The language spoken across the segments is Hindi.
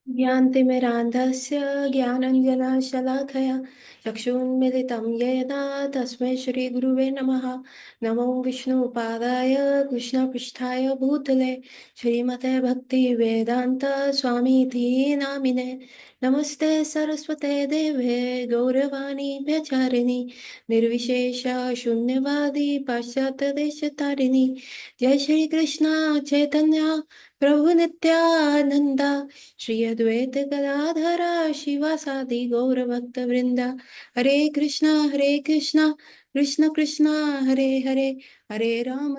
ज्ञानतिमिरान्धस्य ज्ञानञ्जनशलाकया चक्षुन्मिलितं येन तस्मै श्रीगुरुवे नमः। नमो विष्णुपादाय कृष्णपृष्ठाय भूतले श्रीमते भक्तिवेदान्त स्वामीति नामिने। नमस्ते सरस्वते देवे गौरवाणी व्यचारिणि निर्विशेष शून्यवादी पाश्चात्यदेशतारिणि। जय श्री कृष्ण चैतन्य प्रभु नित्यानंदा श्री अद्वैत गदाधरा शिवासादि गौर भक्त वृंदा। हरे कृष्णा कृष्ण कृष्ण हरे हरे, हरे राम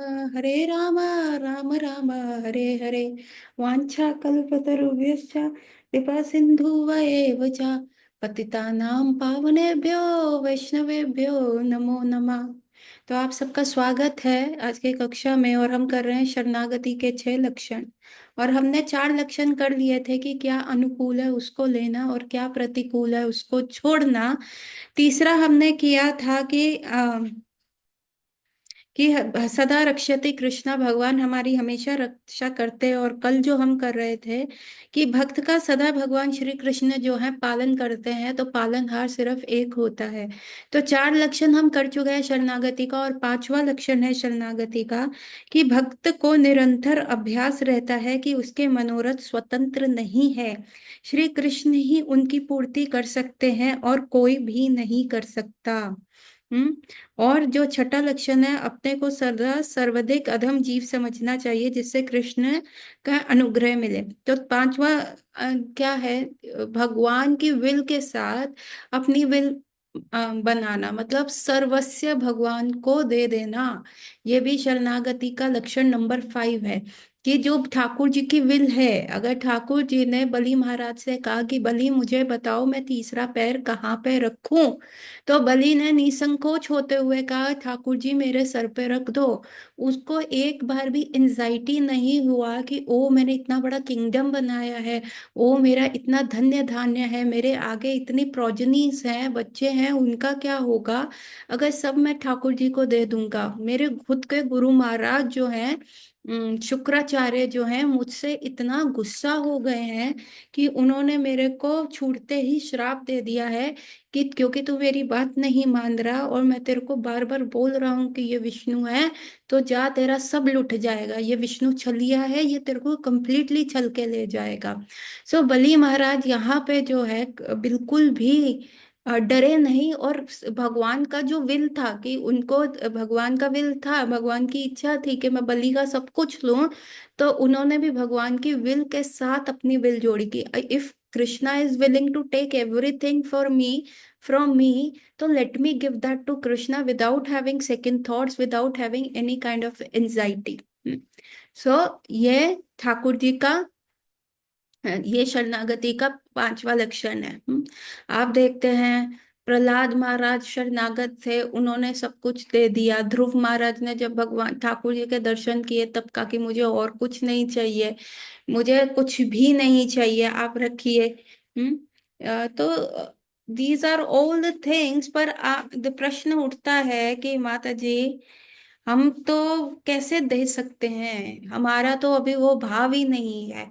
राम राम हरे हरे। वाञ्छा कल्पतरुभ्यश्च कृपा सिन्धुवैव च पतितानां पावनेभ्यो वैष्णवेभ्यो नमो नमः। तो आप सबका स्वागत है आज की कक्षा में, और हम कर रहे हैं शरणागति के 6 लक्षण। और हमने 4 लक्षण कर लिए थे कि क्या अनुकूल है उसको लेना और क्या प्रतिकूल है उसको छोड़ना। तीसरा हमने किया था कि सदा रक्षति कृष्णा, भगवान हमारी हमेशा रक्षा करते हैं। और कल जो हम कर रहे थे कि भक्त का सदा भगवान श्री कृष्ण जो है पालन करते हैं, तो पालनहार सिर्फ एक होता है। तो 4 लक्षण हम कर चुके हैं शरणागति का, और 5वां लक्षण है शरणागति का कि भक्त को निरंतर अभ्यास रहता है कि उसके मनोरथ स्वतंत्र नहीं है, श्री कृष्ण ही उनकी पूर्ति कर सकते हैं और कोई भी नहीं कर सकता। हम्म। और जो छठा लक्षण है, अपने को सदा सर्वाधिक अधम जीव समझना चाहिए जिससे कृष्ण का अनुग्रह मिले। तो पांचवा क्या है, भगवान की विल के साथ अपनी विल बनाना, मतलब सर्वस्व भगवान को दे देना। ये भी शरणागति का लक्षण नंबर 5 है कि जो ठाकुर जी की विल है, अगर ठाकुर जी ने बलि महाराज से कहा कि बलि मुझे बताओ मैं तीसरा पैर कहाँ पे रखूं, तो बलि ने निसंकोच होते हुए कहा ठाकुर जी मेरे सर पे रख दो। उसको एक बार भी एंजाइटी नहीं हुआ कि ओ मैंने इतना बड़ा किंगडम बनाया है, ओ मेरा इतना धन्य धान्य है, मेरे आगे इतनी प्रोजनीस हैं, बच्चे हैं, उनका क्या होगा अगर सब मैं ठाकुर जी को दे दूंगा। मेरे खुद के गुरु महाराज जो हैं, शुक्राचार्य जो हैं, मुझसे इतना गुस्सा हो गए हैं कि उन्होंने मेरे को छूटते ही श्राप दे दिया है कि क्योंकि तू मेरी बात नहीं मान रहा और मैं तेरे को बार बार बोल रहा हूँ कि ये विष्णु है, तो जा तेरा सब लुट जाएगा, ये विष्णु छलिया है, ये तेरे को कंप्लीटली छल के ले जाएगा। सो बली महाराज यहाँ पे जो है बिल्कुल भी डरे नहीं। और भगवान का जो विल था कि उनको, भगवान का विल था, भगवान की इच्छा थी कि मैं बलि का सब कुछ लूं, तो उन्होंने भी भगवान की विल के साथ अपनी विल जोड़ी कि if Krishna is willing to take everything for me from me, तो let me give that to Krishna without having second thoughts, without having any kind of anxiety. So ये ठाकुर जी का, ये शरणागति का 5वां लक्षण है। आप देखते हैं प्रहलाद महाराज शरणागत थे, उन्होंने सब कुछ दे दिया। ध्रुव महाराज ने जब भगवान ठाकुर जी के दर्शन किए तब कहा कि मुझे और कुछ नहीं चाहिए, मुझे कुछ भी नहीं चाहिए, आप रखिए। तो these are all the things. पर द प्रश्न उठता है कि माता जी हम तो कैसे दे सकते हैं, हमारा तो अभी वो भाव ही नहीं है।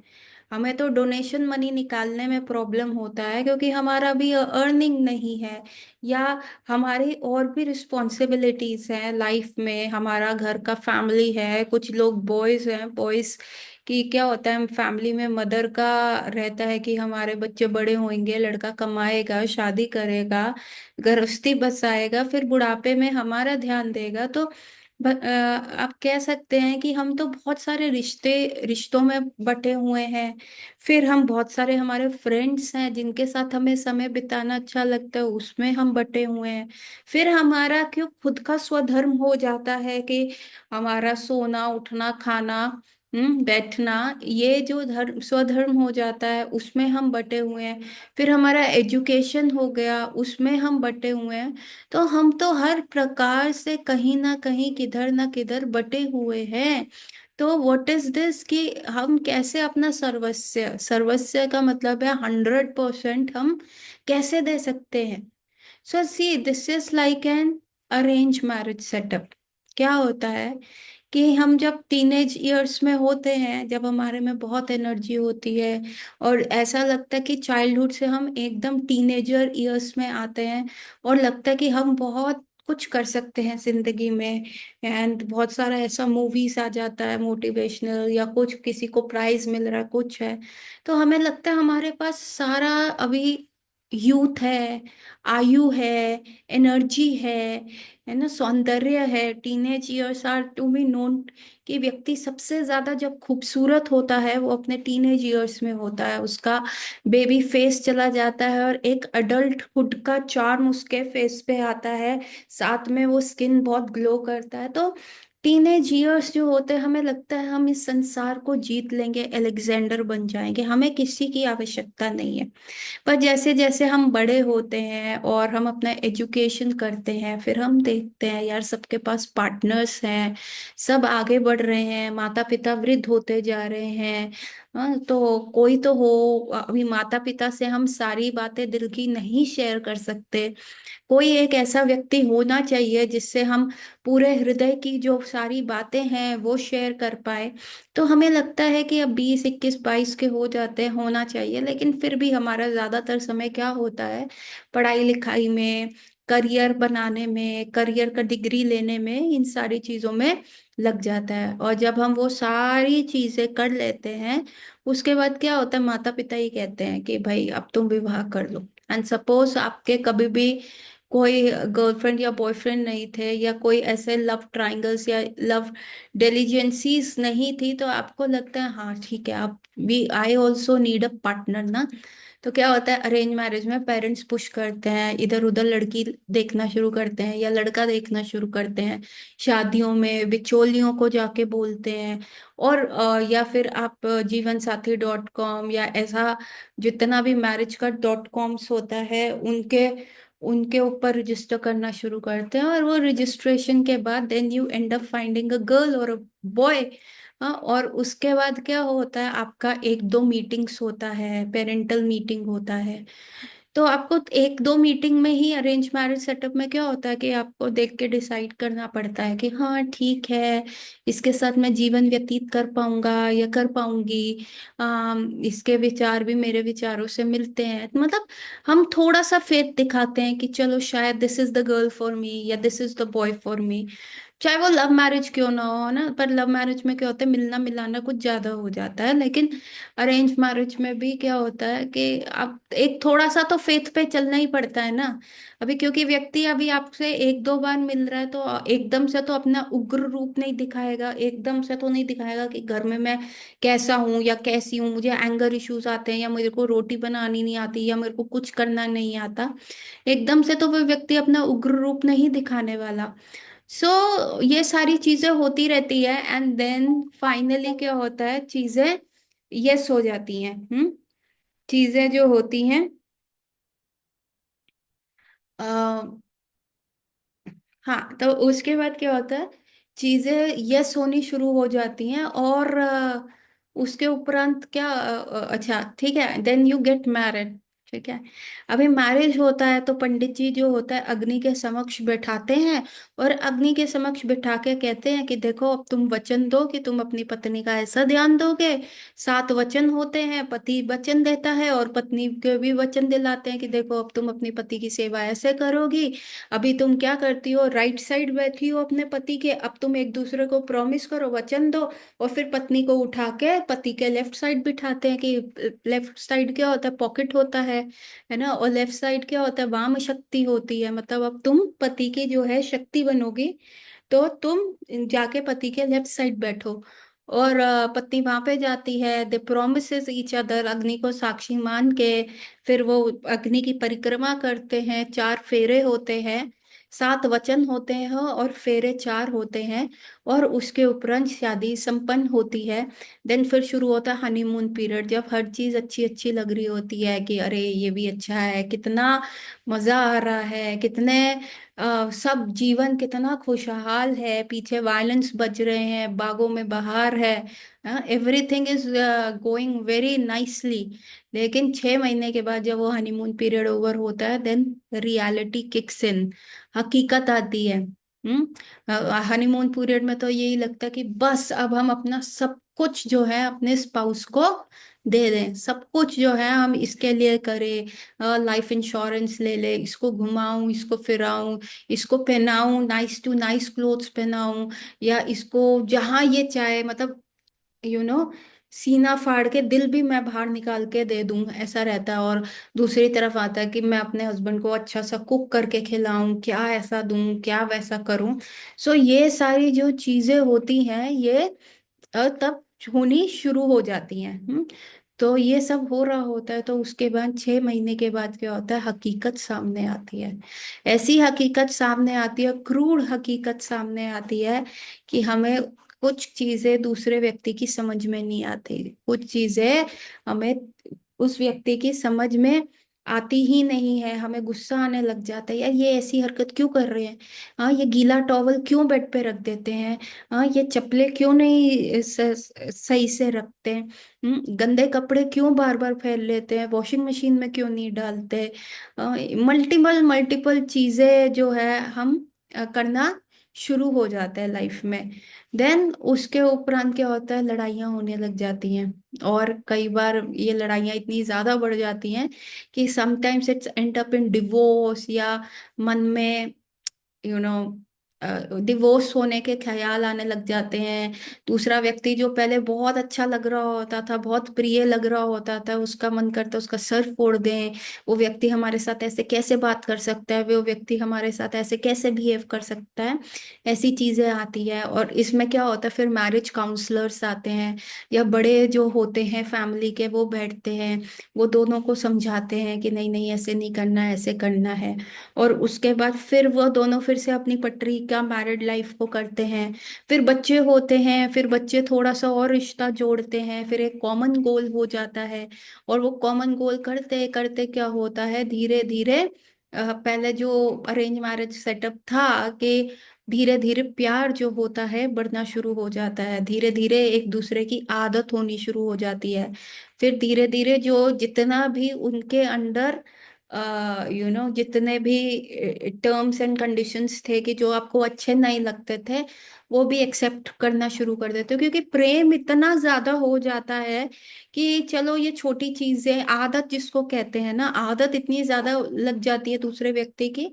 हमें तो डोनेशन मनी निकालने में प्रॉब्लम होता है क्योंकि हमारा भी अर्निंग नहीं है, या हमारी और भी रिस्पॉन्सिबिलिटीज हैं लाइफ में, हमारा घर का फैमिली है, कुछ लोग बॉयज हैं, बॉयज कि क्या होता है फैमिली में मदर का रहता है कि हमारे बच्चे बड़े होंगे, लड़का कमाएगा, शादी करेगा, गृहस्थी बसाएगा, फिर बुढ़ापे में हमारा ध्यान देगा। तो आप कह सकते हैं कि हम तो बहुत सारे रिश्तों में बटे हुए हैं। फिर हम बहुत सारे हमारे फ्रेंड्स हैं जिनके साथ हमें समय बिताना अच्छा लगता है, उसमें हम बटे हुए हैं। फिर हमारा क्यों खुद का स्वधर्म हो जाता है कि हमारा सोना उठना खाना, बैठना, ये जो धर्म स्वधर्म हो जाता है उसमें हम बटे हुए हैं। फिर हमारा एजुकेशन हो गया, उसमें हम बटे हुए हैं। तो हम तो हर प्रकार से कहीं ना कहीं किधर ना किधर बटे हुए हैं। तो व्हाट इज दिस कि हम कैसे अपना सर्वस्व, सर्वस्व का मतलब है 100% हम कैसे दे सकते हैं। So see this is like an arrange marriage setup. क्या होता है कि हम जब टीनेज ईयर्स में होते हैं, जब हमारे में बहुत एनर्जी होती है और ऐसा लगता है कि चाइल्डहुड से हम एकदम टीनेजर ईयर्स में आते हैं और लगता है कि हम बहुत कुछ कर सकते हैं जिंदगी में। एंड बहुत सारा ऐसा मूवीज आ जाता है मोटिवेशनल, या कुछ किसी को प्राइज मिल रहा है, कुछ है, तो हमें लगता है हमारे पास सारा अभी यूथ है, आयु है, एनर्जी है ना, सौंदर्य है। Teenage years are to be known कि व्यक्ति सबसे ज्यादा जब खूबसूरत होता है वो अपने टीनेज ईयर्स में होता है। उसका बेबी फेस चला जाता है और एक अडल्टहुड का चार्म उसके फेस पे आता है, साथ में वो स्किन बहुत ग्लो करता है। तो टीनेज ईयर्स जो होते हैं, हमें लगता है हम इस संसार को जीत लेंगे, एलेक्जेंडर बन जाएंगे, हमें किसी की आवश्यकता नहीं है। पर जैसे जैसे हम बड़े होते हैं और हम अपना एजुकेशन करते हैं, फिर हम देखते हैं यार सबके पास पार्टनर्स हैं, सब आगे बढ़ रहे हैं, माता पिता वृद्ध होते जा रहे हैं। हाँ, तो कोई तो हो। अभी माता पिता से हम सारी बातें दिल की नहीं शेयर कर सकते। कोई एक ऐसा व्यक्ति होना चाहिए जिससे हम पूरे हृदय की जो सारी बातें हैं वो शेयर कर पाए। तो हमें लगता है कि अब 20 21 22 के हो जाते हैं, होना चाहिए, लेकिन फिर भी हमारा ज्यादातर समय क्या होता है, पढ़ाई लिखाई में, करियर बनाने में, करियर का डिग्री लेने में, इन सारी चीजों में लग जाता है। और जब हम वो सारी चीजें कर लेते हैं, उसके बाद क्या होता है, माता पिता ही कहते हैं कि भाई अब तुम विवाह कर लो। एंड सपोज आपके कभी भी कोई गर्लफ्रेंड या बॉयफ्रेंड नहीं थे, या कोई ऐसे लव ट्रायंगल्स या लव डेलिजेंसीज नहीं थी, तो आपको लगता है हाँ ठीक है, आप we I also need a partner ना। तो क्या होता है, अरेंज मैरिज में पेरेंट्स पुश करते हैं, इधर उधर लड़की देखना शुरू करते हैं या लड़का देखना शुरू करते हैं, शादियों में बिचौलियों को जाके बोलते हैं। और या फिर आप जीवन साथी.com या ऐसा जितना भी मैरिज का .कॉम्स होता है, उनके उनके ऊपर रजिस्टर करना शुरू करते हैं। और वो रजिस्ट्रेशन के बाद then you end up finding a girl और अ बॉय। और उसके बाद क्या होता है, आपका 1 2 मीटिंग्स होता है, पेरेंटल मीटिंग होता है। तो आपको 1 2 मीटिंग में ही, अरेंज मैरिज सेटअप में क्या होता है कि आपको देख के डिसाइड करना पड़ता है कि हाँ ठीक है, इसके साथ मैं जीवन व्यतीत कर पाऊंगा या कर पाऊंगी। इसके विचार भी मेरे विचारों से मिलते हैं, मतलब हम थोड़ा सा फेथ दिखाते हैं कि चलो शायद this is the girl for me या this is the boy for me. चाहे वो लव मैरिज क्यों ना हो ना, पर लव मैरिज में क्या होता है, मिलना मिलाना कुछ ज्यादा हो जाता है। लेकिन अरेंज मैरिज में भी क्या होता है कि आप एक थोड़ा सा तो फेथ पे चलना ही पड़ता है ना। अभी क्योंकि व्यक्ति अभी आपसे 1 2 बार मिल रहा है, तो एकदम से तो अपना उग्र रूप नहीं दिखाएगा, एकदम से तो नहीं दिखाएगा कि घर में मैं कैसा हूँ या कैसी हूँ, मुझे एंगर इश्यूज आते हैं, या मेरे को रोटी बनानी नहीं आती, या मेरे को कुछ करना नहीं आता। एकदम से तो वो व्यक्ति अपना उग्र रूप नहीं दिखाने वाला। सो ये सारी चीजें होती रहती है, एंड देन फाइनली क्या होता है, चीजें यस हो जाती हैं। चीजें जो होती हैं, हाँ, तो उसके बाद क्या होता है, चीजें यस होनी शुरू हो जाती हैं। और उसके उपरांत क्या, अच्छा ठीक है, देन यू गेट मैरिड। ठीक है, अभी मैरिज होता है तो पंडित जी जो होता है अग्नि के समक्ष बैठाते हैं, और अग्नि के समक्ष बिठा के कहते हैं कि देखो अब तुम वचन दो कि तुम अपनी पत्नी का ऐसा ध्यान दोगे। 7 वचन होते हैं, पति वचन देता है और पत्नी को भी वचन दिलाते हैं कि देखो अब तुम अपनी पति की सेवा ऐसे करोगी। अभी तुम क्या करती हो, राइट साइड बैठी हो अपने पति के, अब तुम एक दूसरे को प्रॉमिस करो, वचन दो। और फिर पत्नी को उठा के पति के लेफ्ट साइड बिठाते हैं कि लेफ्ट साइड क्या होता है, पॉकेट होता है ना, और लेफ्ट साइड क्या होता है, वाम शक्ति होती है, मतलब अब तुम पति की जो है शक्ति बनोगी। तो तुम जाके पति के लेफ्ट साइड बैठो। और पत्नी वहां पे जाती है, दे प्रोमिसेस ईच अदर, अग्नि को साक्षी मान के। फिर वो अग्नि की परिक्रमा करते हैं, 4 फेरे होते हैं, 7 वचन होते हैं और फेरे 4 होते हैं। और उसके उपरांत शादी संपन्न होती है। देन फिर शुरू होता है हनीमून पीरियड, जब हर चीज अच्छी अच्छी लग रही होती है कि अरे ये भी अच्छा है, कितना मजा आ रहा है, कितने सब जीवन कितना खुशहाल है, पीछे वायलेंस बज रहे हैं, बागों में बहार है, everything is going very nicely. लेकिन 6 महीने के बाद जब वो हनीमून पीरियड ओवर होता है, देन रियलिटी किक्स इन, हकीकत आती है। हनीमून पीरियड में तो यही लगता है कि बस अब हम अपना सब कुछ जो है अपने स्पाउस को दे दें, सब कुछ जो है हम इसके लिए करें, लाइफ इंश्योरेंस ले ले, इसको घुमाऊं, इसको फिराऊं, इसको पहनाऊं, नाइस टू नाइस क्लोथ्स पहनाऊं, या इसको जहां ये चाहे, मतलब यू नो सीना फाड़ के दिल भी मैं बाहर निकाल के दे दूं, ऐसा रहता है। और दूसरी तरफ आता है कि मैं अपने हस्बैंड को अच्छा सा कुक करके खिलाऊं, क्या ऐसा दूं, क्या वैसा करूं। सो ये सारी जो चीजें होती हैं ये तब होनी शुरू हो जाती हैं। तो ये सब हो रहा होता है, तो उसके बाद 6 महीने के बाद क्या होता है, हकीकत सामने आती है। ऐसी हकीकत सामने आती है, क्रूर हकीकत सामने आती है कि हमें कुछ चीजें दूसरे व्यक्ति की समझ में नहीं आती, कुछ चीजें हमें उस व्यक्ति की समझ में आती ही नहीं है। हमें गुस्सा आने लग जाता है, यार ये ऐसी हरकत क्यों कर रहे हैं, हाँ ये गीला टॉवल क्यों बेड पे रख देते हैं, हाँ ये चप्पलें क्यों नहीं सही से रखते हैं, गंदे कपड़े क्यों बार बार फैल लेते हैं, वॉशिंग मशीन में क्यों नहीं डालते। मल्टीपल मल्टीपल चीजें जो है हम करना शुरू हो जाते हैं लाइफ में। देन उसके उपरांत क्या होता है, लड़ाइयाँ होने लग जाती हैं। और कई बार ये लड़ाइयाँ इतनी ज्यादा बढ़ जाती हैं कि sometimes it's and up in divorce, या मन में यू नो डिवोर्स होने के ख्याल आने लग जाते हैं। दूसरा व्यक्ति जो पहले बहुत अच्छा लग रहा होता था, बहुत प्रिय लग रहा होता था, उसका मन करता है उसका सर फोड़ दें। वो व्यक्ति हमारे साथ ऐसे कैसे बात कर सकता है, वो व्यक्ति हमारे साथ ऐसे कैसे बिहेव कर सकता है, ऐसी चीजें आती है। और इसमें क्या होता है, फिर मैरिज काउंसलर्स आते हैं, या बड़े जो होते हैं फैमिली के वो बैठते हैं, वो दोनों को समझाते हैं कि नहीं नहीं ऐसे नहीं करना है, ऐसे करना है। और उसके बाद फिर वो दोनों फिर से अपनी पटरी का मैरिड लाइफ को करते हैं। फिर बच्चे होते हैं, फिर बच्चे थोड़ा सा और रिश्ता जोड़ते हैं, फिर एक कॉमन गोल हो जाता है। और वो कॉमन गोल करते करते क्या होता है, धीरे धीरे पहले जो अरेंज मैरिज सेटअप था कि धीरे धीरे प्यार जो होता है बढ़ना शुरू हो जाता है, धीरे धीरे एक दूसरे की आदत होनी शुरू हो जाती है। फिर धीरे धीरे जो जितना भी उनके अंडर जितने भी टर्म्स एंड कंडीशंस थे कि जो आपको अच्छे नहीं लगते थे, वो भी एक्सेप्ट करना शुरू कर देते हो, क्योंकि प्रेम इतना ज्यादा हो जाता है कि चलो ये छोटी चीजें, आदत जिसको कहते हैं ना, आदत इतनी ज्यादा लग जाती है दूसरे व्यक्ति की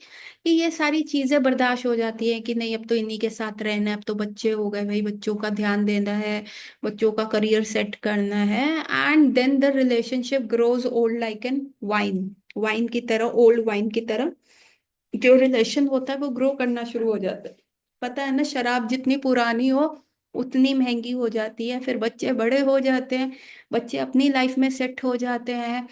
कि ये सारी चीजें बर्दाश्त हो जाती है कि नहीं अब तो इन्हीं के साथ रहना है, अब तो बच्चे हो गए भाई, बच्चों का ध्यान देना है, बच्चों का करियर सेट करना है। And then the relationship grows old like an wine, wine की तरह, ओल्ड वाइन की तरह जो रिलेशन होता है वो ग्रो करना शुरू हो जाता है। पता है ना, शराब जितनी पुरानी हो उतनी महंगी हो जाती है। फिर बच्चे बड़े हो जाते हैं, बच्चे अपनी लाइफ में सेट हो जाते हैं,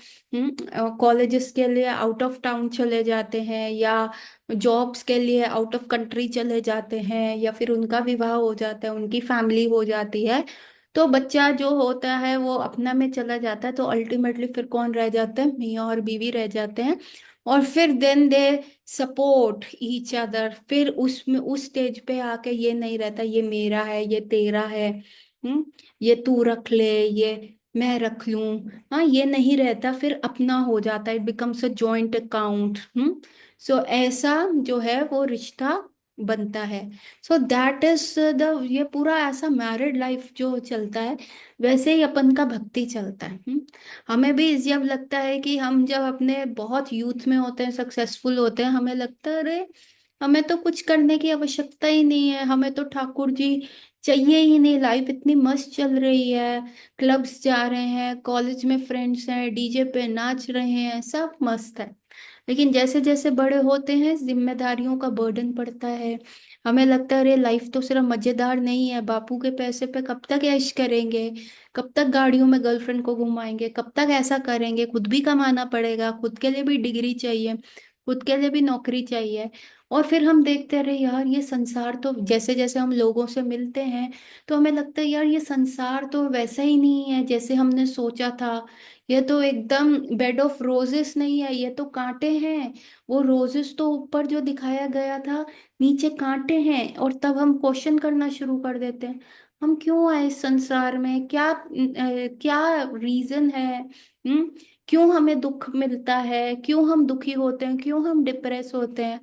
कॉलेजेस के लिए आउट ऑफ टाउन चले जाते हैं, या जॉब्स के लिए आउट ऑफ कंट्री चले जाते हैं, या फिर उनका विवाह हो जाता है, उनकी फैमिली हो जाती है। तो बच्चा जो होता है वो अपना में चला जाता है, तो अल्टीमेटली फिर कौन रह जाता है, मियाँ और बीवी रह जाते हैं। और फिर then they support each other. फिर उसमें उस स्टेज पे आके ये नहीं रहता ये मेरा है ये तेरा है, हम्म ये तू रख ले, ये मैं रख लूं, हाँ ये नहीं रहता, फिर अपना हो जाता है, it becomes a joint account. So ऐसा जो है वो रिश्ता बनता है। सो दैट इज द, ये पूरा ऐसा मैरिड लाइफ जो चलता है, वैसे ही अपन का भक्ति चलता है। हमें भी जब लगता है कि हम जब अपने बहुत यूथ में होते हैं, सक्सेसफुल होते हैं, हमें लगता है अरे हमें तो कुछ करने की आवश्यकता ही नहीं है, हमें तो ठाकुर जी चाहिए ही नहीं, लाइफ इतनी मस्त चल रही है, क्लब्स जा रहे हैं, कॉलेज में फ्रेंड्स हैं, डीजे पे नाच रहे हैं, सब मस्त है। लेकिन जैसे जैसे बड़े होते हैं जिम्मेदारियों का बर्डन पड़ता है, हमें लगता है अरे लाइफ तो सिर्फ मजेदार नहीं है, बापू के पैसे पे कब तक ऐश करेंगे, कब तक गाड़ियों में गर्लफ्रेंड को घुमाएंगे, कब तक ऐसा करेंगे, खुद भी कमाना पड़ेगा, खुद के लिए भी डिग्री चाहिए, खुद के लिए भी नौकरी चाहिए। और फिर हम देखते रहे यार ये संसार तो, जैसे जैसे हम लोगों से मिलते हैं तो हमें लगता है यार ये संसार तो वैसा ही नहीं है जैसे हमने सोचा था, ये तो एकदम बेड ऑफ रोजेस नहीं है, ये तो कांटे हैं। वो रोजेस तो ऊपर जो दिखाया गया था, नीचे कांटे हैं। और तब हम क्वेश्चन करना शुरू कर देते हैं, हम क्यों आए इस संसार में, क्या क्या रीजन है। क्यों हमें दुख मिलता है, क्यों हम दुखी होते हैं, क्यों हम डिप्रेस होते हैं,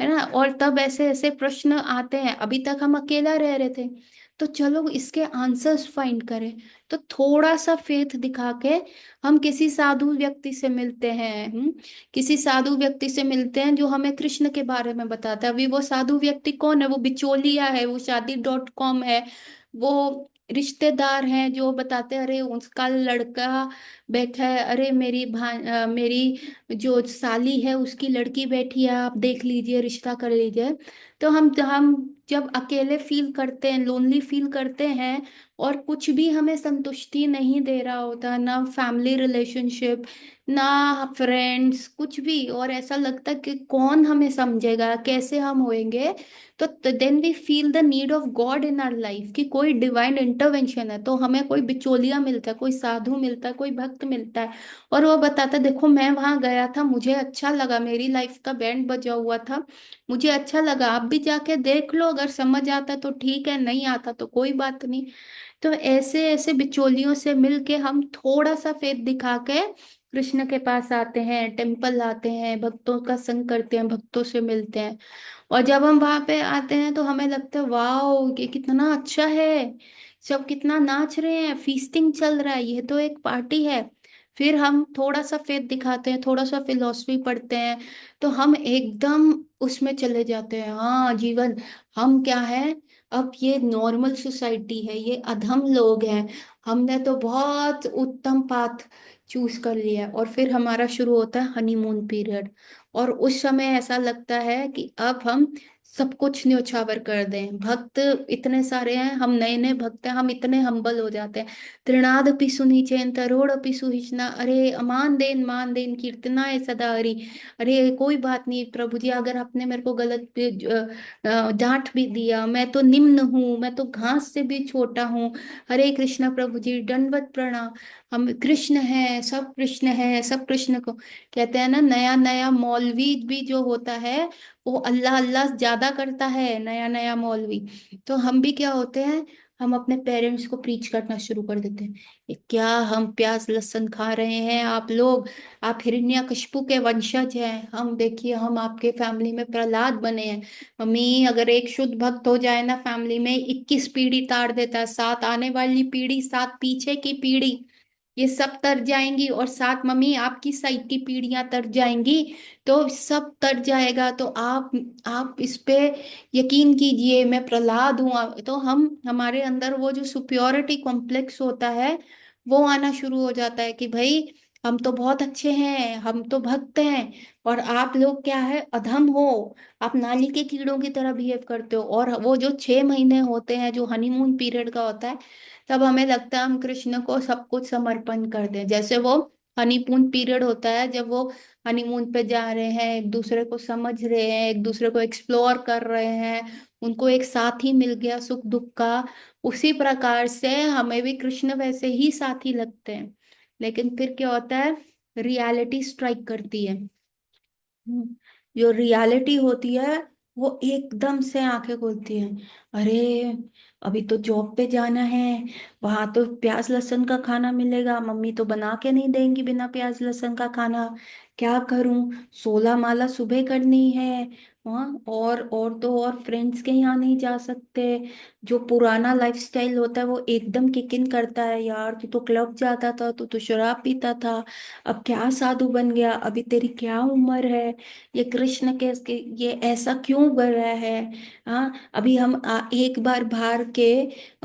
है ना। और तब ऐसे ऐसे प्रश्न आते हैं। अभी तक हम अकेला रह रहे थे, तो चलो इसके आंसर्स फाइंड करें। तो थोड़ा सा फेथ दिखा के हम किसी साधु व्यक्ति से मिलते हैं। किसी साधु व्यक्ति से मिलते हैं जो हमें कृष्ण के बारे में बताता है। अभी वो साधु व्यक्ति कौन है? वो बिचौलिया है, वो शादी.com है, वो रिश्तेदार हैं जो बताते हैं, अरे उसका लड़का बैठा है, अरे मेरी जो साली है उसकी लड़की बैठी है, आप देख लीजिए, रिश्ता कर लीजिए। तो हम जब अकेले फील करते हैं, लोनली फील करते हैं, और कुछ भी हमें संतुष्टि नहीं दे रहा होता, ना फैमिली रिलेशनशिप, ना फ्रेंड्स, कुछ भी, और ऐसा लगता है कि कौन हमें समझेगा, कैसे हम होएंगे। तो then we feel the need of God in our life, कि कोई डिवाइन इंटरवेंशन है। तो हमें कोई बिचौलिया मिलता है, कोई साधु मिलता है, कोई भक्त मिलता है, और वो बताता है, देखो मैं वहां गया था, मुझे अच्छा लगा, मेरी लाइफ का बैंड बजा हुआ था, मुझे अच्छा लगा, आप भी जाके देख लो, अगर समझ आता तो ठीक है, नहीं आता तो कोई बात नहीं। तो ऐसे ऐसे बिचौलियों से मिलके हम थोड़ा सा फेथ दिखा के कृष्ण के पास आते हैं, टेम्पल आते हैं, भक्तों का संग करते हैं, भक्तों से मिलते हैं। और जब हम वहां पे आते हैं तो हमें लगता है, वाओ ये कितना अच्छा है, सब कितना नाच रहे हैं, फीस्टिंग चल रहा है, ये तो एक पार्टी है। फिर हम थोड़ा सा फेथ दिखाते हैं, थोड़ा सा फिलॉसफी पढ़ते हैं, तो हम एकदम उसमें चले जाते हैं। हाँ जीवन, हम क्या है, अब ये नॉर्मल सोसाइटी है, ये अधम लोग हैं, हमने तो बहुत उत्तम पाथ चूज कर लिया है। और फिर हमारा शुरू होता है हनीमून पीरियड। और उस समय ऐसा लगता है कि अब हम सब कुछ न्योछावर कर दें। भक्त इतने सारे हैं, हम नए नए भक्त हैं, हम इतने हम्बल हो जाते हैं। तृणादपि सुनीचेन तरोड़पि सुहिष्णा, अरे मान देन कीर्तनाय सदा हरि। अरे कोई बात नहीं प्रभु जी, अगर आपने मेरे को गलत डांट भी दिया, मैं तो निम्न हूँ, मैं तो घास से भी छोटा हूँ। हरे कृष्णा प्रभु जी, दंडवत प्रणाम। हम कृष्ण हैं, सब कृष्ण है, सब कृष्ण को कहते हैं ना। नया नया मौलवी भी जो होता है, वो अल्लाह अल्लाह ज्यादा करता है, नया नया मौलवी। तो हम भी क्या होते हैं, हम अपने पेरेंट्स को प्रीच करना शुरू कर देते हैं, ये क्या हम प्याज लहसुन खा रहे हैं आप लोग, आप हिरण्यकशिपु के वंशज हैं, हम देखिए हम आपके फैमिली में प्रहलाद बने हैं। मम्मी, अगर एक शुद्ध भक्त हो जाए ना फैमिली में, 21 पीढ़ी तार देता है, सात आने वाली पीढ़ी, सात पीछे की पीढ़ी, ये सब तर जाएंगी, और साथ मम्मी आपकी साइड की पीढ़ियां तर जाएंगी। तो सब तर जाएगा, तो आप इस पे यकीन कीजिए, मैं प्रहलाद हूँ। तो हम हमारे अंदर वो जो सुपियोरिटी कॉम्प्लेक्स होता है, वो आना शुरू हो जाता है कि भाई हम तो बहुत अच्छे हैं, हम तो भक्त हैं, और आप लोग क्या है, अधम हो, आप नाली के कीड़ों की तरह बिहेव करते हो। और वो जो 6 महीने होते हैं, जो हनीमून पीरियड का होता है, तब हमें लगता है हम कृष्ण को सब कुछ समर्पण कर दें। जैसे वो हनीमून पीरियड होता है, जब वो हनीमून पे जा रहे हैं, एक दूसरे को समझ रहे हैं, एक दूसरे को एक्सप्लोर कर रहे हैं, उनको एक साथी मिल गया सुख दुख का। उसी प्रकार से हमें भी कृष्ण वैसे ही साथी लगते हैं। लेकिन फिर क्या होता है, रियलिटी स्ट्राइक करती है। हम्म, जो रियलिटी होती है, वो एकदम से आंखें खोलती है। अरे अभी तो जॉब पे जाना है, वहां तो प्याज लहसुन का खाना मिलेगा, मम्मी तो बना के नहीं देंगी बिना प्याज लहसुन का खाना, क्या करूं, 16 माला सुबह करनी है। हाँ, और तो और फ्रेंड्स के यहाँ नहीं जा सकते। जो पुराना लाइफस्टाइल होता है वो एकदम किक इन करता है, यार तू तो क्लब जाता था, तू तो शराब पीता था, अब क्या साधु बन गया, अभी तेरी क्या उम्र है, ये कृष्ण ये ऐसा क्यों कर रहा है। हाँ, अभी हम एक बार बाहर के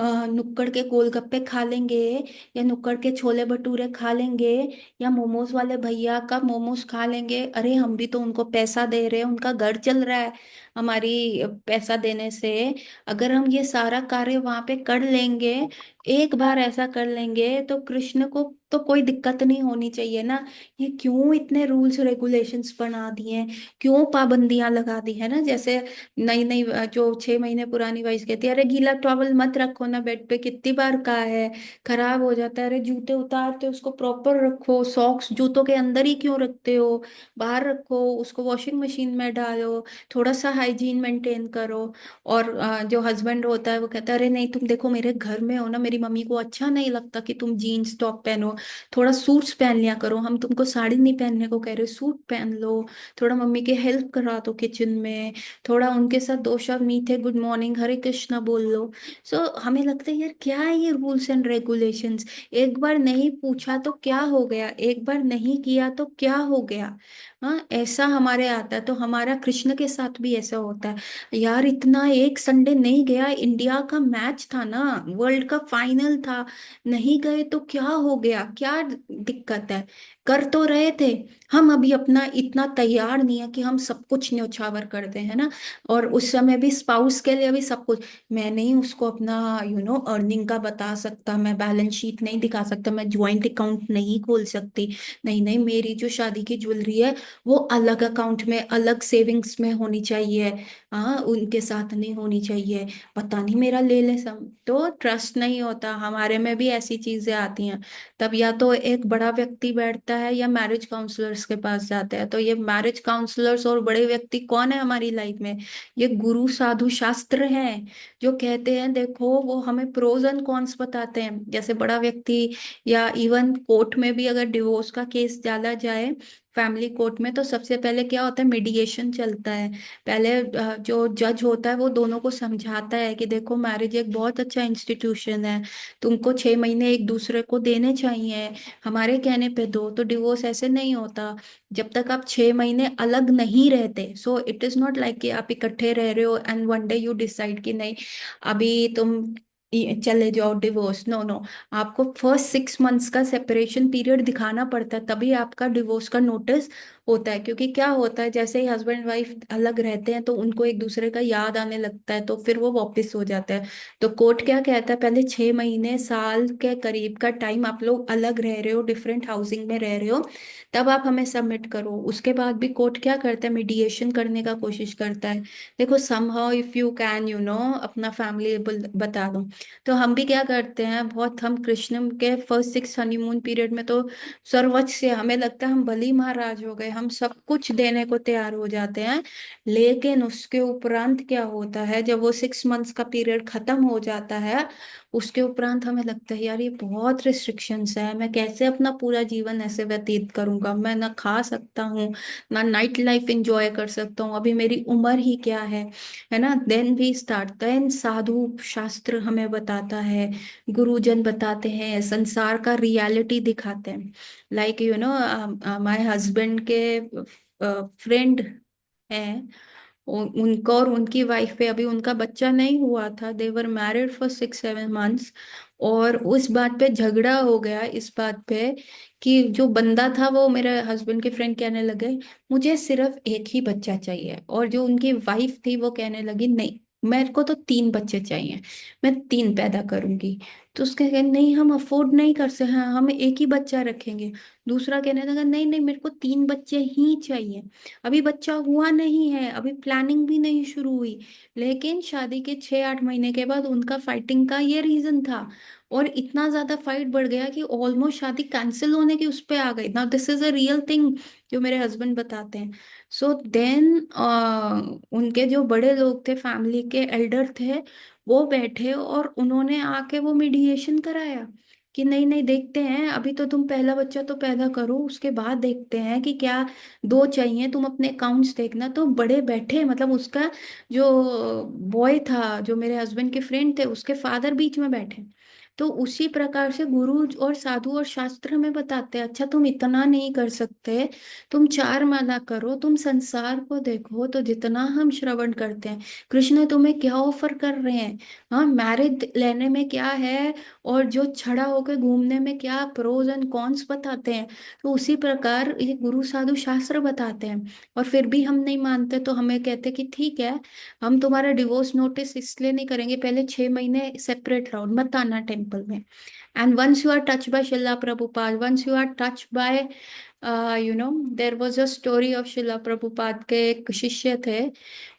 नुक्कड़ के गोलगप्पे खा लेंगे, या नुक्कड़ के छोले भटूरे खा लेंगे, या मोमोज वाले भैया का मोमोज खा लेंगे, अरे हम भी तो उनको पैसा दे रहे हैं, उनका घर चल रहा है हमारी पैसा देने से। अगर हम ये सारा कार्य वहां पे कर लेंगे, एक बार ऐसा कर लेंगे तो कृष्ण को तो कोई दिक्कत नहीं होनी चाहिए ना। ये क्यों इतने रूल्स रेगुलेशंस बना दिए हैं, क्यों पाबंदियां लगा दी है ना। जैसे नई नई जो 6 महीने पुरानी वाइफ कहती है, अरे गीला टॉवल मत रखो ना बेड पे, कितनी बार कहा है, खराब हो जाता है। अरे जूते उतारते उसको प्रॉपर रखो, सॉक्स जूतों के अंदर ही क्यों रखते हो, बाहर रखो, उसको वॉशिंग मशीन में डालो, थोड़ा सा हाइजीन मेंटेन करो। और जो हस्बैंड होता है वो कहता है, अरे नहीं तुम देखो मेरे घर में हो ना, मेरी मम्मी को अच्छा नहीं लगता कि तुम जीन्स टॉप पहनो, थोड़ा सूट्स पहन लिया करो, हम तुमको साड़ी नहीं पहनने को कह रहे, सूट पहन लो, थोड़ा मम्मी की हेल्प करा दो किचन में, थोड़ा उनके साथ दो शब्द मीठे गुड मॉर्निंग हरे कृष्णा बोल लो। सो हमें लगता है यार क्या है ये रूल्स एंड रेगुलेशंस। एक बार नहीं पूछा तो क्या हो गया, एक बार नहीं किया तो क्या हो गया। हाँ ऐसा हमारे आता है, तो हमारा कृष्ण के साथ भी ऐसा होता है। यार इतना एक संडे नहीं गया, इंडिया का मैच था ना, वर्ल्ड का फाइनल था, नहीं गए तो क्या हो गया, क्या दिक्कत है, कर तो रहे थे। हम अभी अपना इतना तैयार नहीं है कि हम सब कुछ न्योछावर कर दें, है ना। और उस समय भी स्पाउस के लिए भी सब कुछ, मैं नहीं उसको अपना अर्निंग का बता सकता, मैं बैलेंस शीट नहीं दिखा सकता, मैं ज्वाइंट अकाउंट नहीं खोल सकती, नहीं नहीं मेरी जो शादी की ज्वेलरी है वो अलग अकाउंट में अलग सेविंग्स में होनी चाहिए, हाँ उनके साथ नहीं होनी चाहिए, पता नहीं मेरा ले ले सब। तो ट्रस्ट नहीं होता, हमारे में भी ऐसी चीजें आती हैं। तब या तो एक बड़ा व्यक्ति बैठता है या मैरिज काउंसलर्स के पास जाते हैं। तो ये मैरिज काउंसलर्स और बड़े व्यक्ति कौन है हमारी लाइफ में, ये गुरु साधु शास्त्र हैं, जो कहते हैं देखो वो हमें प्रोज एंड कॉन्स बताते हैं। जैसे बड़ा व्यक्ति या इवन कोर्ट में भी अगर डिवोर्स का केस डाला जाए फैमिली कोर्ट में, तो सबसे पहले क्या होता है, मीडिएशन चलता है। पहले जो जज होता है वो दोनों को समझाता है कि देखो मैरिज एक बहुत अच्छा इंस्टीट्यूशन है, तुमको 6 महीने एक दूसरे को देने चाहिए, हमारे कहने पे दो। तो डिवोर्स ऐसे नहीं होता जब तक आप 6 महीने अलग नहीं रहते। So it is not like कि आप इकट्ठे रह रहे हो and one day you decide कि नहीं अभी तुम चले जाओ डिवोर्स, नो नो। आपको फर्स्ट 6 मंथ्स का सेपरेशन पीरियड दिखाना पड़ता है, तभी आपका डिवोर्स का नोटिस होता है। क्योंकि क्या होता है, जैसे ही हस्बैंड वाइफ अलग रहते हैं तो उनको एक दूसरे का याद आने लगता है, तो फिर वो वापस हो जाता है। तो कोर्ट क्या कहता है, पहले 6 महीने साल के करीब का टाइम आप लोग अलग रह रहे हो, डिफरेंट हाउसिंग में रह रहे हो, तब आप हमें सबमिट करो। उसके बाद भी कोर्ट क्या करता है, मीडिएशन करने का कोशिश करता है, देखो समहाउ इफ यू कैन अपना फैमिली बता दो। तो हम भी क्या करते हैं, बहुत हम कृष्ण के फर्स्ट 6 हनीमून पीरियड में तो सर्वोच्च से हमें लगता है हम बली महाराज हो गए, हम सब कुछ देने को तैयार हो जाते हैं। लेकिन उसके उपरांत क्या होता है, जब वो 6 मंथ्स का पीरियड खत्म हो जाता है, उसके उपरांत हमें लगता है यार ये बहुत रिस्ट्रिक्शंस है, मैं कैसे अपना पूरा जीवन ऐसे व्यतीत करूंगा, मैं ना खा सकता हूँ ना नाइट लाइफ एंजॉय कर सकता हूँ, अभी मेरी उम्र ही क्या है ना। देन वी स्टार्ट, देन साधु शास्त्र हमें बताता है, गुरुजन बताते हैं, संसार का रियलिटी दिखाते हैं। लाइक माय हस्बैंड के फ्रेंड हैं, उनको और उनकी वाइफ पे अभी उनका बच्चा नहीं हुआ था, देवर मैरिड फॉर 6-7 मंथ्स। और उस बात पे झगड़ा हो गया, इस बात पे कि जो बंदा था वो मेरे हस्बैंड के फ्रेंड कहने लगे मुझे सिर्फ एक ही बच्चा चाहिए, और जो उनकी वाइफ थी वो कहने लगी नहीं मेरे को तो 3 बच्चे चाहिए, मैं 3 पैदा करूंगी। तो उसके कहे नहीं हम अफोर्ड नहीं कर सकते, हाँ हम एक ही बच्चा रखेंगे। दूसरा कहने लगा नहीं नहीं मेरे को 3 बच्चे ही चाहिए। अभी बच्चा हुआ नहीं है, अभी प्लानिंग भी नहीं शुरू हुई, लेकिन शादी के 6-8 महीने के बाद उनका फाइटिंग का ये रीजन था। और इतना ज्यादा फाइट बढ़ गया कि ऑलमोस्ट शादी कैंसिल होने की उस पे आ गई। Now this is a real thing जो मेरे हस्बैंड बताते हैं। सो देन उनके जो बड़े लोग थे, फैमिली के एल्डर थे, वो बैठे और उन्होंने आके वो मीडिएशन कराया कि नहीं नहीं देखते हैं, अभी तो तुम पहला बच्चा तो पैदा करो, उसके बाद देखते हैं कि क्या दो चाहिए, तुम अपने अकाउंट्स देखना। तो बड़े बैठे, मतलब उसका जो बॉय था जो मेरे हस्बैंड के फ्रेंड थे उसके फादर बीच में बैठे। तो उसी प्रकार से गुरु और साधु और शास्त्र हमें बताते हैं, अच्छा तुम इतना नहीं कर सकते, तुम 4 माला करो, तुम संसार को देखो। तो जितना हम श्रवण करते हैं कृष्ण तुम्हें क्या ऑफर कर रहे हैं, हाँ मैरिज लेने में क्या है, और जो छड़ा होकर घूमने में क्या प्रोज एंड कॉन्स बताते हैं। तो उसी प्रकार ये गुरु साधु शास्त्र बताते हैं। और फिर भी हम नहीं मानते, तो हमें कहते कि ठीक है हम तुम्हारा डिवोर्स नोटिस इसलिए नहीं करेंगे, पहले 6 महीने सेपरेट रहो, मत आना टेम्पल में। And once you are touched by Srila Prabhupada, once you are touched by, there was a story of Srila Prabhupada के एक शिष्य थे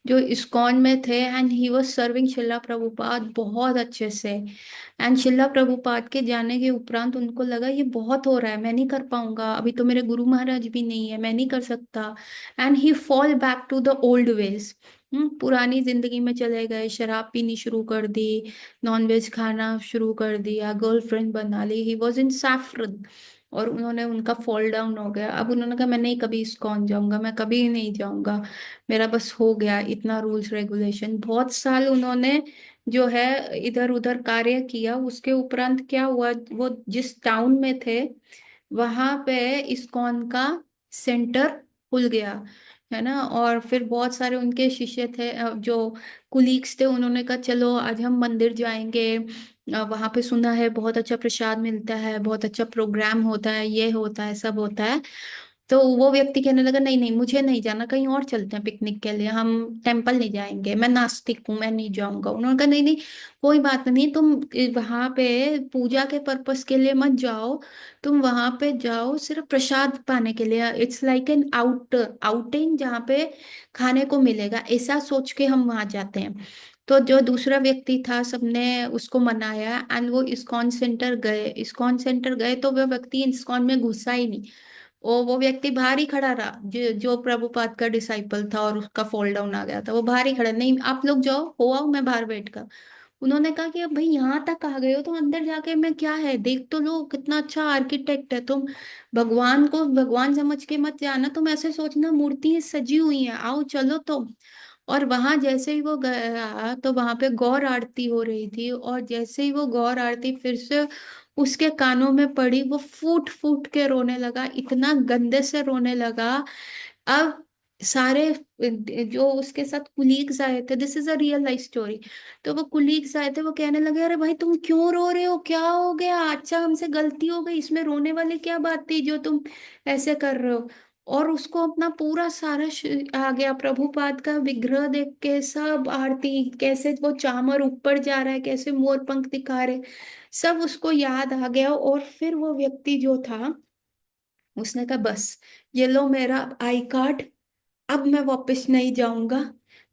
जो इस्कॉन में थे, एंड ही वाज सर्विंग शिला प्रभुपाद बहुत अच्छे से। एंड शिला प्रभुपाद के जाने के उपरांत उनको लगा ये बहुत हो रहा है, मैं नहीं कर पाऊंगा, अभी तो मेरे गुरु महाराज भी नहीं है, मैं नहीं कर सकता। And he fall back to the old ways. पुरानी जिंदगी में चले गए, शराब पीनी शुरू कर दी, नॉनवेज खाना शुरू कर दिया, गर्लफ्रेंड बना ली, ही वॉज इन सैफरन। और उन्होंने, उनका फॉल डाउन हो गया। अब उन्होंने कहा मैं नहीं कभी इस्कॉन जाऊंगा, मैं कभी नहीं जाऊंगा, मेरा बस हो गया इतना रूल्स रेगुलेशन। बहुत साल उन्होंने जो है इधर उधर कार्य किया। उसके उपरांत क्या हुआ, वो जिस टाउन में थे वहां पे इस्कॉन का सेंटर खुल गया, है ना। और फिर बहुत सारे उनके शिष्य थे, जो कुलीग्स थे, उन्होंने कहा चलो आज हम मंदिर जाएंगे, वहां पे सुना है बहुत अच्छा प्रसाद मिलता है, बहुत अच्छा प्रोग्राम होता है, ये होता है, सब होता है। तो वो व्यक्ति कहने लगा नहीं नहीं, मुझे नहीं जाना, कहीं और चलते हैं पिकनिक के लिए, हम टेम्पल नहीं जाएंगे, मैं नास्तिक हूँ, मैं नहीं जाऊंगा। उन्होंने कहा नहीं नहीं, कोई बात नहीं, तुम वहां पे पूजा के पर्पस के लिए मत जाओ, तुम वहां पे जाओ सिर्फ प्रसाद पाने के लिए, इट्स लाइक एन आउटिंग जहाँ पे खाने को मिलेगा, ऐसा सोच के हम वहां जाते हैं। तो जो दूसरा व्यक्ति था, सबने उसको मनाया, एंड वो इस्कॉन सेंटर गए। इस्कॉन सेंटर गए तो वह व्यक्ति इस्कॉन में घुसा ही नहीं, वो व्यक्ति बाहर ही खड़ा रहा, जो प्रभुपाद का डिसाइपल था और उसका फॉल डाउन आ गया था, वो बाहर ही खड़ा, नहीं आप लोग जाओ, हो आओ, मैं बाहर बैठ कर। उन्होंने कहा कि अब भाई यहाँ तक आ गए हो तो अंदर जाके मैं क्या है, देख तो लो कितना अच्छा आर्किटेक्ट है, तुम भगवान को भगवान समझ के मत जाना, तुम ऐसे सोचना मूर्ति सजी हुई है, आओ चलो तो। और वहां जैसे ही वो गया तो वहां पे गौर आरती हो रही थी, और जैसे ही वो गौर आरती फिर से उसके कानों में पड़ी, वो फूट फूट के रोने लगा, इतना गंदे से रोने लगा। अब सारे जो उसके साथ कुलीग्स आए थे, this is a real life story, तो वो कुलीग्स आए थे, वो कहने लगे अरे भाई तुम क्यों रो रहे हो, क्या हो गया, अच्छा हमसे गलती हो गई, इसमें रोने वाली क्या बात थी जो तुम ऐसे कर रहे हो। और उसको अपना पूरा सारा आ गया, प्रभुपाद का विग्रह देख के सब आरती, कैसे वो चामर ऊपर जा रहा है, कैसे मोर पंख दिखा रहे, सब उसको याद आ गया। और फिर वो व्यक्ति जो था, उसने कहा बस ये लो मेरा आई कार्ड, अब मैं वापस नहीं जाऊंगा।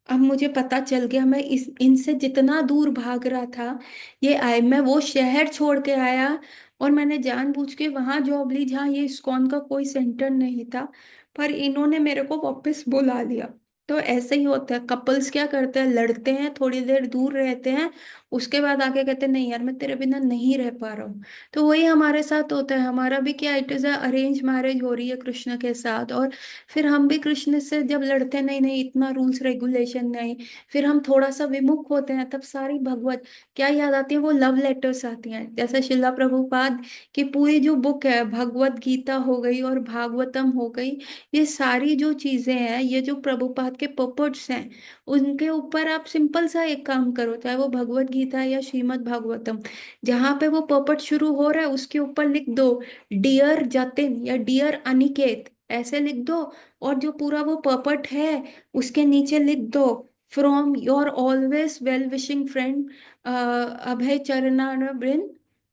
अब मुझे पता चल गया, मैं इस इनसे जितना दूर भाग रहा था, ये आए, मैं वो शहर छोड़ के आया, और मैंने जानबूझ के वहां जॉब ली जहाँ ये इस्कॉन का कोई सेंटर नहीं था, पर इन्होंने मेरे को वापस बुला लिया। तो ऐसे ही होता है, कपल्स क्या करते हैं, लड़ते हैं, थोड़ी देर दूर रहते हैं, उसके बाद आके कहते हैं नहीं यार मैं तेरे बिना नहीं रह पा रहा हूँ। तो वही हमारे साथ होता है, हमारा भी क्या, इट इज अरेंज मैरिज हो रही है कृष्ण के साथ, और फिर हम भी कृष्ण से जब लड़ते नहीं नहीं इतना रूल्स रेगुलेशन नहीं, फिर हम थोड़ा सा विमुख होते हैं, तब सारी भगवत क्या याद आती है, वो लव लेटर्स आती हैं। जैसे शिला प्रभुपाद की पूरी जो बुक है, भगवत गीता हो गई और भागवतम हो गई, ये सारी जो चीजें हैं, ये जो प्रभुपाद के पपर्ट्स हैं, उनके ऊपर आप सिंपल सा एक काम करो, चाहे वो भगवत गीता या श्रीमद् भागवतम, जहां पे वो पपट शुरू हो रहा है उसके ऊपर लिख दो डियर जतिन या डियर अनिकेत, ऐसे लिख दो। और जो पूरा वो पपट है उसके नीचे लिख दो from your always well wishing friend Abhay Charanaravind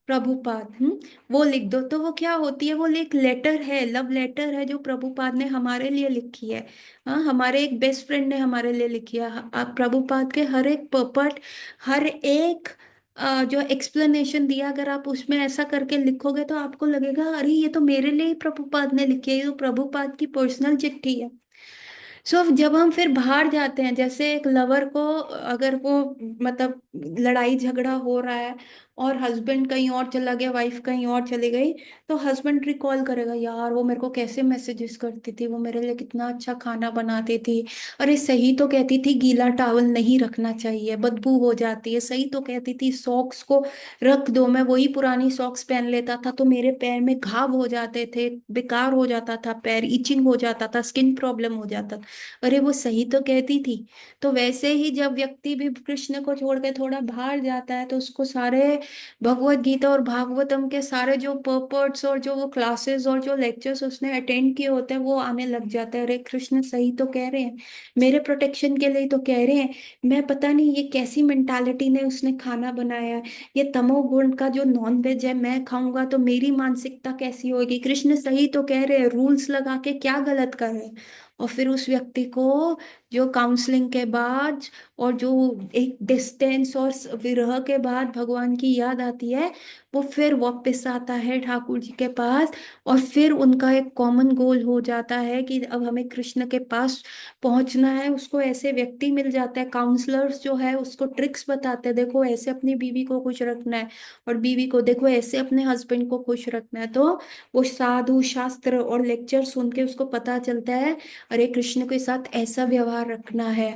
Prabhupad. वो लिख दो, तो वो क्या होती है, वो एक लेटर है, लव लेटर है जो प्रभुपाद ने हमारे लिए लिखी है। हाँ, हमारे एक बेस्ट फ्रेंड ने हमारे लिए लिखी है। आप प्रभुपाद के हर एक पपट, हर एक जो एक्सप्लेनेशन दिया, अगर आप उसमें ऐसा करके लिखोगे तो आपको लगेगा अरे ये तो मेरे लिए ही प्रभुपाद ने लिखी है, ये तो प्रभुपाद की पर्सनल चिट्ठी है। सो जब हम फिर बाहर जाते हैं, जैसे एक लवर को अगर वो मतलब लड़ाई झगड़ा हो रहा है और हस्बैंड कहीं और चला गया, वाइफ कहीं और चली गई, तो हस्बैंड रिकॉल करेगा यार वो मेरे को कैसे मैसेजेस करती थी, वो मेरे लिए कितना अच्छा खाना बनाती थी, अरे सही तो कहती थी गीला टॉवल नहीं रखना चाहिए बदबू हो जाती है, सही तो कहती थी सॉक्स को रख दो, मैं वही पुरानी सॉक्स पहन लेता था तो मेरे पैर में घाव हो जाते थे, बेकार हो जाता था पैर, इचिंग हो जाता था, स्किन प्रॉब्लम हो जाता था, अरे वो सही तो कहती थी। तो वैसे ही जब व्यक्ति भी कृष्ण को छोड़ के थोड़ा बाहर जाता है तो उसको सारे भगवत गीता और भागवतम के सारे जो पर्पट्स और जो वो क्लासेस और जो लेक्चर्स उसने अटेंड किए होते हैं वो आने लग जाते हैं। अरे कृष्ण सही तो कह रहे हैं, मेरे प्रोटेक्शन के लिए तो कह रहे हैं। मैं पता नहीं ये कैसी मेंटालिटी ने उसने खाना बनाया है, ये तमोगुण का जो नॉन वेज है मैं खाऊंगा तो मेरी मानसिकता कैसी होगी। कृष्ण सही तो कह रहे हैं, रूल्स लगा के क्या गलत कर रहे हैं। और फिर उस व्यक्ति को जो काउंसलिंग के बाद और जो एक डिस्टेंस और विरह के बाद भगवान की याद आती है, वो फिर वापस आता है ठाकुर जी के पास। और फिर उनका एक कॉमन गोल हो जाता है कि अब हमें कृष्ण के पास पहुंचना है। उसको ऐसे व्यक्ति मिल जाते हैं, काउंसलर्स जो है उसको ट्रिक्स बताते हैं, देखो ऐसे अपनी बीवी को खुश रखना है, और बीवी को देखो ऐसे अपने हस्बैंड को खुश रखना है। तो वो साधु शास्त्र और लेक्चर सुन के उसको पता चलता है, अरे कृष्ण के साथ ऐसा व्यवहार रखना है।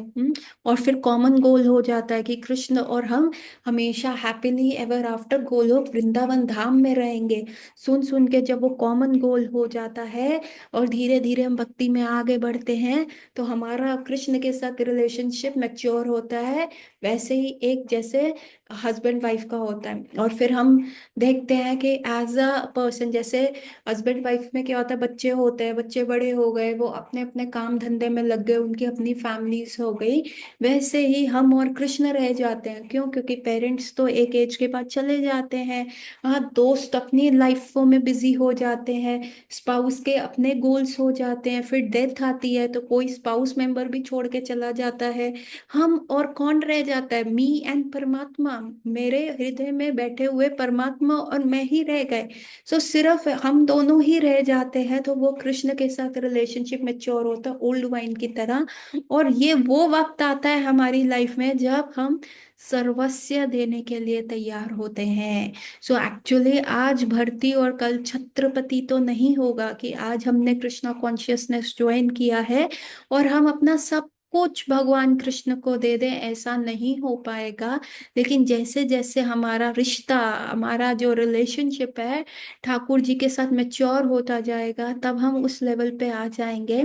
और फिर कॉमन गोल हो जाता है कि कृष्ण और हम हमेशा happily ever after Golok Vrindavan Dham में रहेंगे। सुन सुन के जब वो कॉमन गोल हो जाता है और धीरे धीरे हम भक्ति में आगे बढ़ते हैं, तो हमारा कृष्ण के साथ रिलेशनशिप मैच्योर होता है, वैसे ही एक जैसे हस्बैंड वाइफ का होता है। और फिर हम देखते हैं कि एज अ पर्सन, जैसे हस्बैंड वाइफ में क्या होता है, बच्चे होते हैं, बच्चे बड़े हो गए, वो अपने अपने काम धंधे में लग गए, उनकी अपनी फैमिलीज हो गई, वैसे ही हम और कृष्ण रह जाते हैं। क्यों? क्योंकि पेरेंट्स तो एक एज के बाद चले जाते हैं, हाँ, दोस्त अपनी लाइफों में बिजी हो जाते हैं, स्पाउस के अपने गोल्स हो जाते हैं, फिर डेथ आती है तो कोई स्पाउस मेंबर भी छोड़ के चला जाता है। हम और कौन रह जाता है? मी एंड परमात्मा, मेरे हृदय में बैठे हुए परमात्मा और मैं ही रह गए। सो सिर्फ हम दोनों ही रह जाते हैं, तो वो कृष्ण के साथ रिलेशनशिप मैच्योर होता है ओल्ड वाइन की तरह। और ये वो वक्त आता है हमारी लाइफ में जब हम सर्वस्व देने के लिए तैयार होते हैं। सो एक्चुअली आज भर्ती और कल छत्रपति तो नहीं होगा कि आज हमने कृष्णा कॉन्शियसनेस ज्वाइन किया है और हम अपना सब कुछ भगवान कृष्ण को दे दें, ऐसा नहीं हो पाएगा। लेकिन जैसे जैसे हमारा रिश्ता, हमारा जो रिलेशनशिप है ठाकुर जी के साथ मैच्योर होता जाएगा, तब हम उस लेवल पे आ जाएंगे।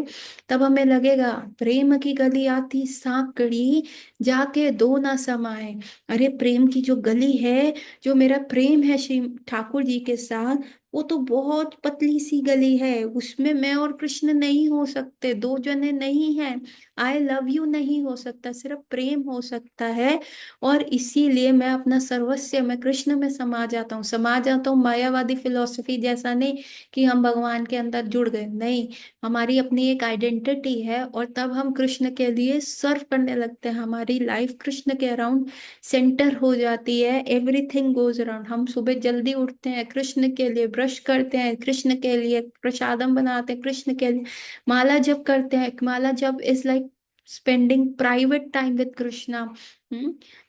तब हमें लगेगा प्रेम की गली आती सांकड़ी, जाके दो ना समाए। अरे प्रेम की जो गली है, जो मेरा प्रेम है श्री ठाकुर जी के साथ, वो तो बहुत पतली सी गली है, उसमें मैं और कृष्ण नहीं हो सकते, दो जने नहीं हैं, आई लव यू नहीं हो सकता, सिर्फ प्रेम हो सकता है। और इसीलिए मैं अपना सर्वस्व मैं कृष्ण में समा जाता हूँ, समा जाता हूँ। मायावादी फिलॉसफी जैसा नहीं कि हम भगवान के अंदर जुड़ गए, नहीं, हमारी अपनी एक आइडेंटिटी है और तब हम कृष्ण के लिए सर्व करने लगते हैं। हमारी लाइफ कृष्ण के अराउंड सेंटर हो जाती है, एवरीथिंग गोज अराउंड। हम सुबह जल्दी उठते हैं कृष्ण के लिए, ब्रश करते हैं कृष्ण के लिए, प्रसादम बनाते हैं कृष्ण के लिए, माला जप करते हैं। माला जप is like spending private time with Krishna.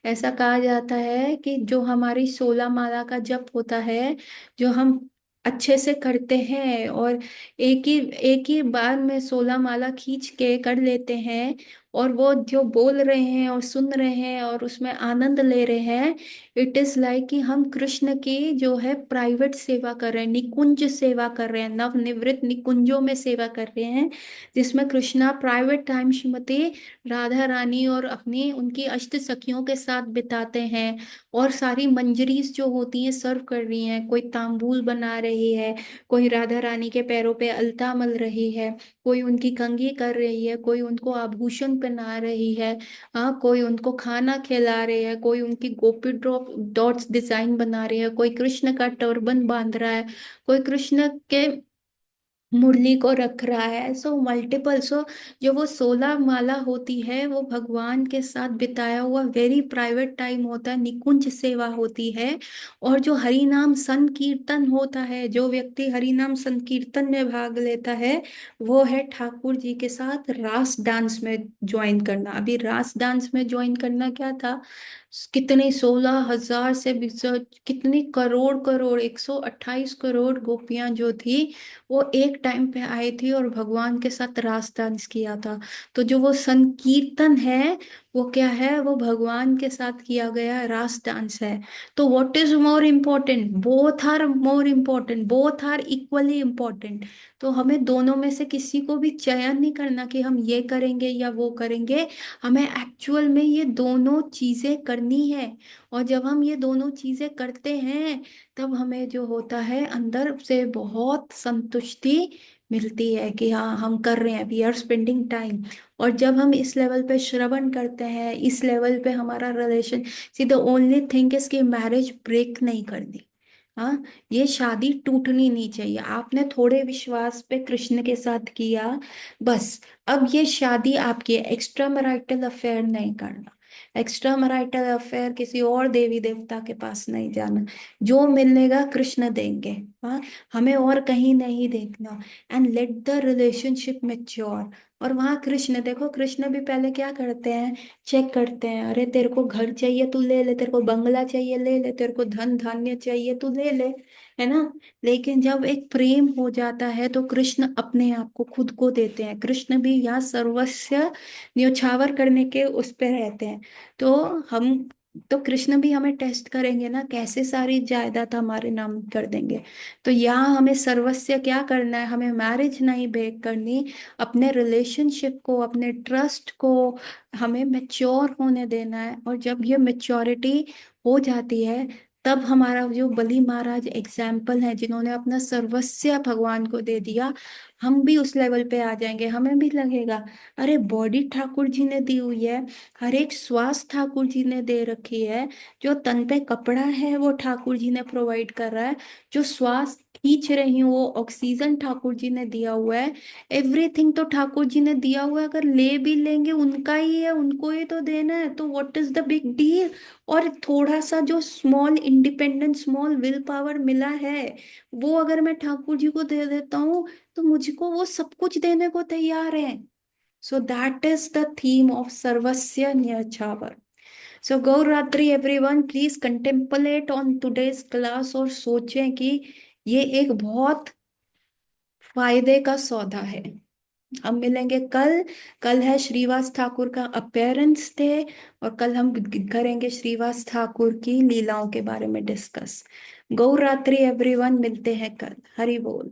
ऐसा कहा जाता है कि जो हमारी 16 माला का जप होता है, जो हम अच्छे से करते हैं और एक ही बार में 16 माला खींच के कर लेते हैं, और वो जो बोल रहे हैं और सुन रहे हैं और उसमें आनंद ले रहे हैं, इट इज लाइक कि हम कृष्ण की जो है प्राइवेट सेवा कर रहे हैं, निकुंज सेवा कर रहे हैं, नवनिवृत्त निकुंजों में सेवा कर रहे हैं, जिसमें कृष्णा प्राइवेट टाइम श्रीमती राधा रानी और अपनी उनकी अष्ट सखियों के साथ बिताते हैं। और सारी मंजरीज जो होती हैं सर्व कर रही हैं, कोई तांबूल बना रही है, कोई राधा रानी के पैरों पे अलता मल रही है, कोई उनकी कंघी कर रही है, कोई उनको आभूषण पहना रही है, हाँ, कोई उनको खाना खिला रही है, कोई उनकी गोपी ड्रॉप डॉट्स डिजाइन बना रही है, कोई कृष्ण का टर्बन बांध रहा है, कोई कृष्ण के मुरली को रख रहा है। सो मल्टीपल, सो जो वो 16 माला होती है वो भगवान के साथ बिताया हुआ वेरी प्राइवेट टाइम होता है, निकुंज सेवा होती है। और जो हरि नाम संकीर्तन होता है, जो व्यक्ति हरि नाम संकीर्तन में भाग लेता है, वो है ठाकुर जी के साथ रास डांस में ज्वाइन करना। अभी रास डांस में ज्वाइन करना क्या था, कितने 16,000 से भी कितनी करोड़ करोड़ 128 करोड़ गोपियां जो थी, वो एक टाइम पे आई थी और भगवान के साथ रास डांस किया था। तो जो वो संकीर्तन है, वो क्या है, वो भगवान के साथ किया गया रास डांस है। तो what is more important? Both are more important, both are equally important. तो हमें दोनों में से किसी को भी चयन नहीं करना कि हम ये करेंगे या वो करेंगे, हमें एक्चुअल में ये दोनों चीजें करनी करनी है। और जब हम ये दोनों चीजें करते हैं, तब हमें जो होता है अंदर से बहुत संतुष्टि मिलती है कि हाँ हम कर रहे हैं, वी आर स्पेंडिंग टाइम। और जब हम इस लेवल पे श्रवण करते हैं, इस लेवल पे हमारा relation, see the only thing is कि मैरिज ब्रेक नहीं करनी। हाँ, ये शादी टूटनी नहीं चाहिए। आपने थोड़े विश्वास पे कृष्ण के साथ किया, बस अब ये शादी आपकी है। एक्स्ट्रा मैरिटल अफेयर नहीं करना, एक्स्ट्रा मैरिटल अफेयर किसी और देवी देवता के पास नहीं जाना। जो मिलेगा कृष्ण देंगे। हाँ, हमें और कहीं नहीं देखना। And let the relationship mature. और वहाँ कृष्ण देखो, कृष्ण भी पहले क्या करते हैं, चेक करते हैं। अरे तेरे को घर चाहिए तू ले ले, तेरे को बंगला चाहिए ले ले, तेरे को धन धान्य चाहिए तू ले ले, है ना। लेकिन जब एक प्रेम हो जाता है तो कृष्ण अपने आप को खुद को देते हैं। कृष्ण भी यहाँ सर्वस्व न्योछावर करने के उस पे रहते हैं। तो हम, तो कृष्ण भी हमें टेस्ट करेंगे ना, कैसे सारी जायदाद हमारे नाम कर देंगे। तो यहाँ हमें सर्वस्व क्या करना है, हमें मैरिज नहीं ब्रेक करनी, अपने रिलेशनशिप को, अपने ट्रस्ट को हमें मेच्योर होने देना है। और जब ये मेच्योरिटी हो जाती है, तब हमारा जो बलि महाराज एग्जाम्पल है, जिन्होंने अपना सर्वस्व भगवान को दे दिया, हम भी उस लेवल पे आ जाएंगे। हमें भी लगेगा अरे बॉडी ठाकुर जी ने दी हुई है, हर एक श्वास ठाकुर जी ने दे रखी है, जो तन पे कपड़ा है वो ठाकुर जी ने प्रोवाइड कर रहा है, जो श्वास खींच रही हूँ वो ऑक्सीजन ठाकुर जी ने दिया हुआ है। एवरीथिंग तो ठाकुर जी ने दिया हुआ है, अगर ले भी लेंगे उनका ही है, उनको ही तो देना है, तो what is the big deal. और थोड़ा सा जो small independent small will power मिला है, वो अगर मैं ठाकुर जी को दे देता हूँ, तो मुझको वो सब कुछ देने को तैयार है। So that is the theme of सर्वस्व न्यछावर। सो गौरात्रि everyone, please contemplate on today's class और सोचें कि ये एक बहुत फायदे का सौदा है। हम मिलेंगे कल। कल है श्रीवास ठाकुर का अपीयरेंस डे, और कल हम करेंगे श्रीवास ठाकुर की लीलाओं के बारे में डिस्कस। गौर रात्रि एवरीवन, मिलते हैं कल। हरि बोल।